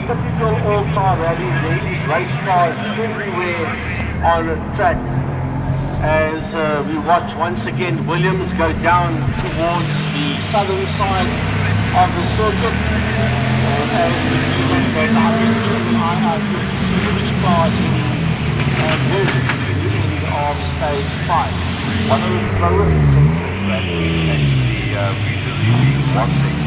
typical all-star rally. There is race cars everywhere on the track. As we watch once again Williams go down towards the southern side of the circuit. And as we do that, there's our eye out to see which cars move to the end of stage 5. One of the slowest sections that we actually visually watching.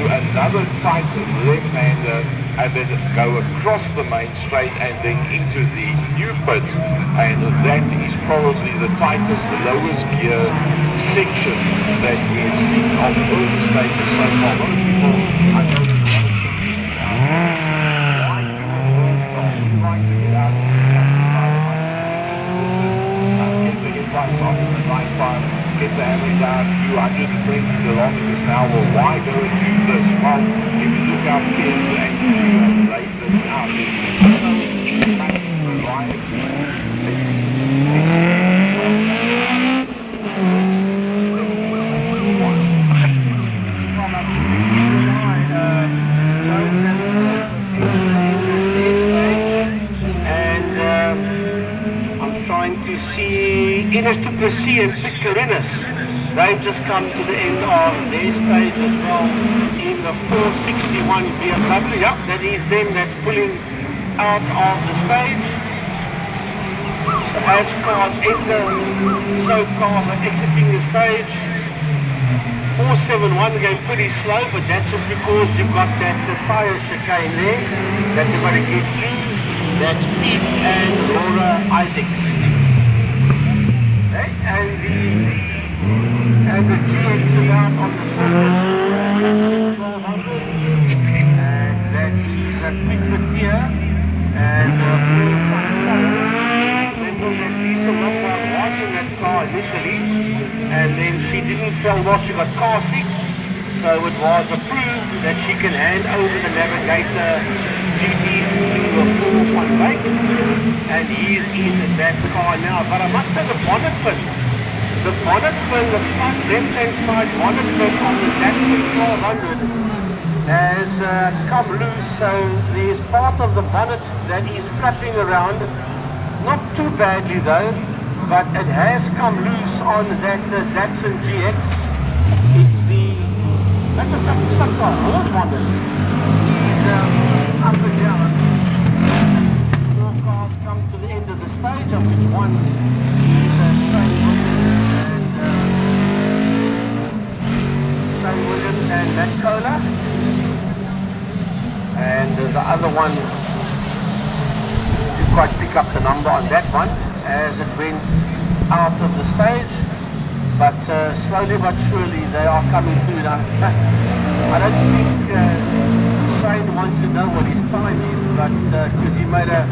Another tight left-hander and then go across the main straight and then into the new pits, and that is probably the tightest, the lowest gear section that we have seen on all the stages so far. A lot of people, I know there's a lot of like to get out get the headlights on at the right time, get the average down, do 120 kilometers an hour. Why go and do this? Well, if you look how fierce and you laid this out, I'm trying to see Ines du Plessis and Piet Korinis. They've just come to the end of their stage as well in the 461 BMW. Yep, that is them that's pulling out of the stage. So as cars enter, so cars are exiting the stage. 471 going pretty slow, but that's just because you've got that tyre chicane there that you've got to get through. That's Pete and Laura Isaacs. Okay, and the GX is out on the surface, 1200, and that is a quick here, and then we'll see some watching that car initially, and then she didn't feel well, she got car sick, so it was approved that she can hand over the Navigator duties to a full-on bike, and he is in that car now. But I must say the bonnet fin, the front left-hand side bonnet fin on the Datsun 1200 has come loose, so there's part of the bonnet that is flapping around, not too badly though, but it has come loose on that Datsun GX. It's the, that's a horse bonnet. He's up and down. 4 cars come to the end of the stage, of which one is Shane Williams and Matt Kohler, and the other one, you quite pick up the number on that one as it went out of the stage, but slowly but surely they are coming through now. I don't think Shane wants to know what his time is, but because he made a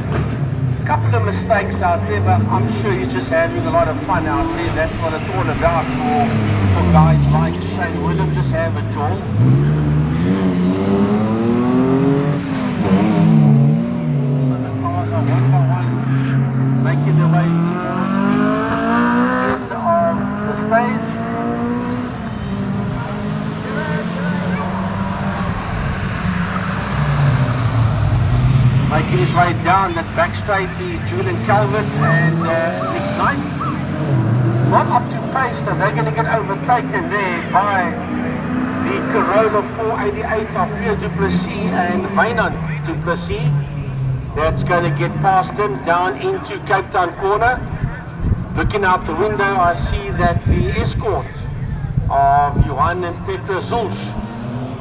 couple of mistakes out there, but I'm sure he's just having a lot of fun out there. That's what it's all about for guys like Shane Williams, just have a jaw. So the cars are one by one making their way towards the end of the stage. Making his way down that back straight is Julian Calvert and Nick Knight. Not up to pace, so they're going to get overtaken there by the Corolla 488 of Pierre du Plessis and Wynand du Plessis. That's going to get past them down into Cape Town corner. Looking out the window, I see that the escort of Johan and Petra Zulch,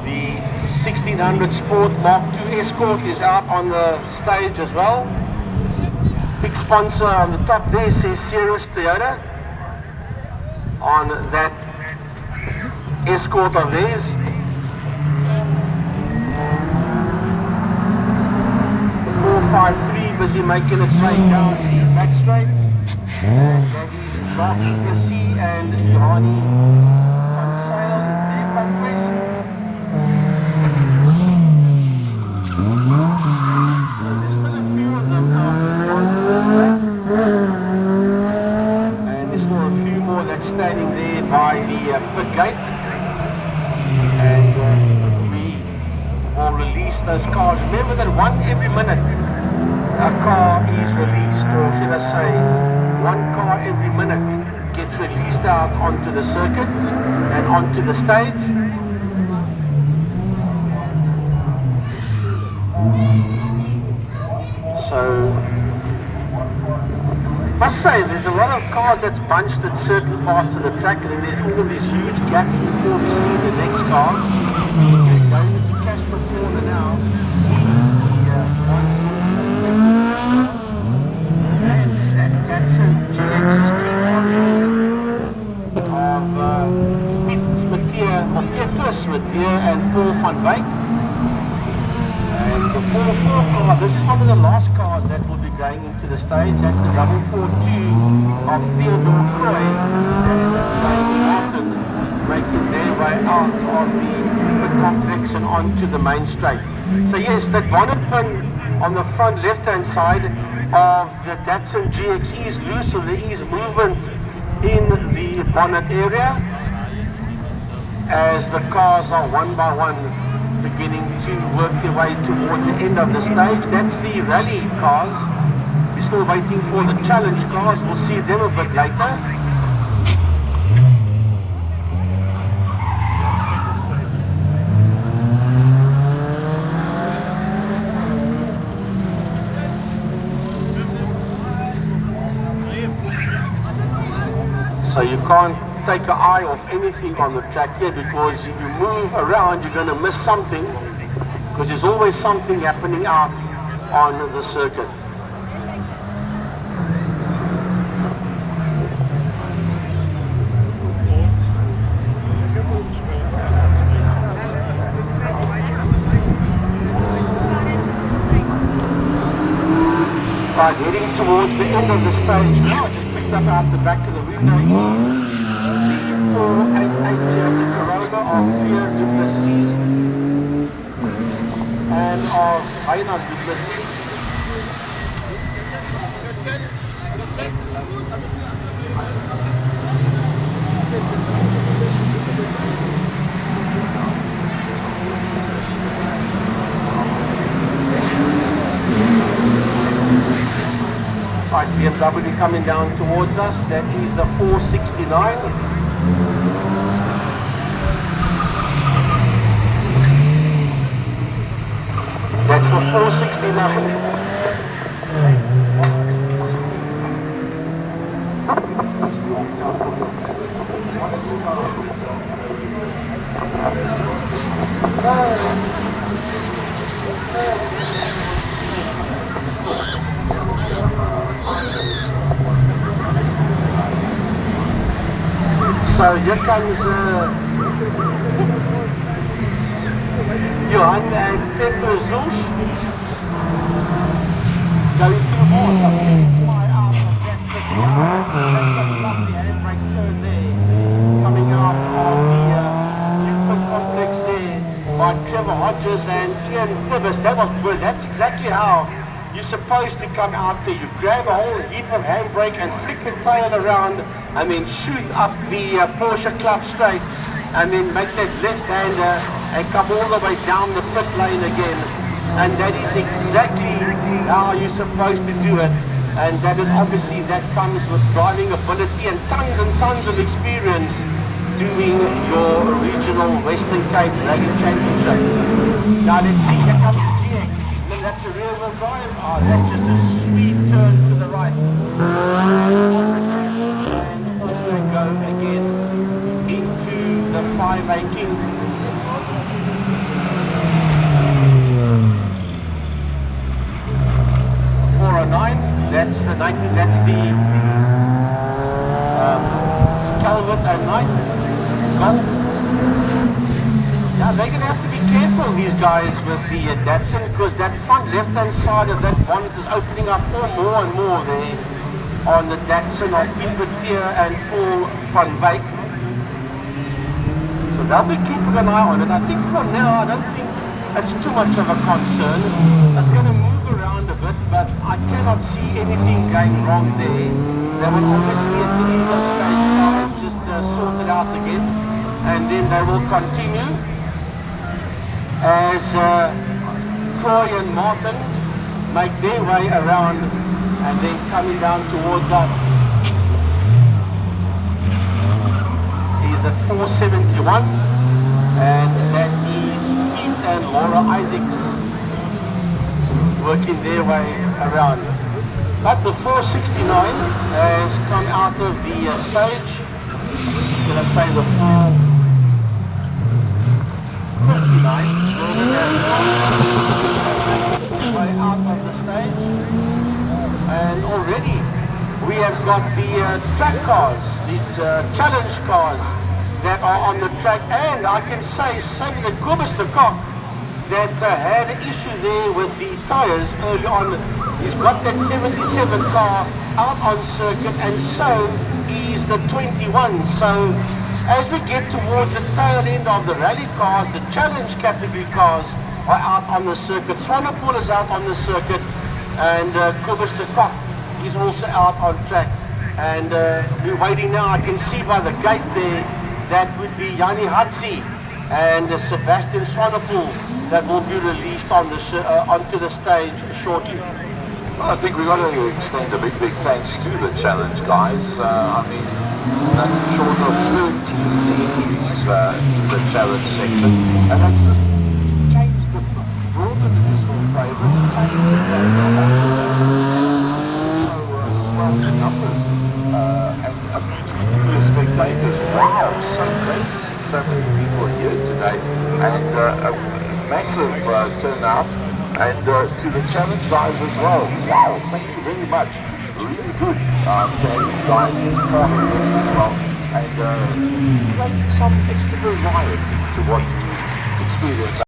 the 1600 Sport Mark II Escort, is out on the stage as well. big sponsor on the top there says Sirius Toyota on that Escort of theirs. The 453 busy making its way down the back straight. And that is Jacques Messi and Johanny on sale in their conquest. So there's still a few of them out on the track. And there's still a few more that's standing there by the pit gate. And we will release those cars. Remember that every minute a car is released, or should I say, one car every minute gets released out onto the circuit and onto the stage. So, must say, there's a lot of cars that's bunched at certain parts of the track, and then there's all these huge gaps before we see the next car. We're going into Casper Corner now. And that Datsun GX of Petrus Mathieu and Paul van Wyk. And the 404 car, this is one of the last cars that will be going into the stage. That's the 442 of Theodore Croy and making their way out of the complex and onto the main straight. So yes, that bonnet pin on the front left-hand side of the Datsun GX is loose, so there is movement in the bonnet area as the cars are one by one beginning to work their way towards the end of the stage. That's the rally cars. We're still waiting for the challenge cars. We'll see them a bit later. So you can't take an eye off anything on the track here, because if you move around you're going to miss something, because there's always something happening out on the circuit. Right, heading towards the end of the stage now. Just picked up out the back of the window. The 488 Corolla of Pierre Duplessis and of Heiner Duplessis. Right, BMW coming down towards us. That is the 469. That's the 469. So here comes Johan and Petro Zulch going through more. Fly out of that lovely handbrake turn there, coming out of the Newport complex there by Trevor Hodges and Ian Fibbis. That was good. That's exactly how you're supposed to come out there. You grab a whole heap of handbrake and flick the tail around and then shoot up the Porsche Club straight and then make that left-hander and come all the way down the pit lane again. And that is exactly how you're supposed to do it. And that is obviously, that comes with driving ability and tons of experience doing your regional Western Cape Rally Championship. Now let's see, here comes the GX. That's a rear wheel drive. Oh, that's just a sweet turn to the right. And off they go again into the 5A King. That's the 19. That's the Calvert and Knight. Golf. Yeah, they're going to have to be careful, these guys, with the Datsun, because that front left-hand side of that bonnet is opening up more and more there on the Datsun of Invertier and Paul van Wyk. So they'll be keeping an eye on it. I think for now, I don't think it's too much of a concern. It's going to move around a bit, but I cannot see anything going wrong there. They will obviously at the end of stage 5 just sort it out again, and then they will continue as Croy and Martin make their way around and then coming down towards us. He's at 471, and that is Pete and Laura Isaacs working their way around. But the 469 has come out of the stage. Should I say the 459 way out of the stage, and already we have got the track cars, these challenge cars that are on the track, and I can say the Cobus de Kock that had an issue there with the tyres early on. He's got that 77 car out on circuit, and so is the 21. So as we get towards the tail end of the rally cars, the challenge category cars are out on the circuit. Swanepoel is out on the circuit, and Cobus de Kock is also out on track. And we're waiting now. I can see by the gate there that would be Yanni Hatzi and Sebastian Swanepoel that will be released on the onto the stage shortly. Well, I think we've got to extend a big thanks to the challenge guys. I mean, that short of 13 entries in the challenge section, and that's just changed the brought the divisional favourites, changed the swell the numbers, and the spectators. Wow, so great to see so many people here today, and a massive turnout. And to the challenge guys as well. Wow, thank you very much. Really good to have you guys in part of this as well. And bringing some extra variety to what we experience.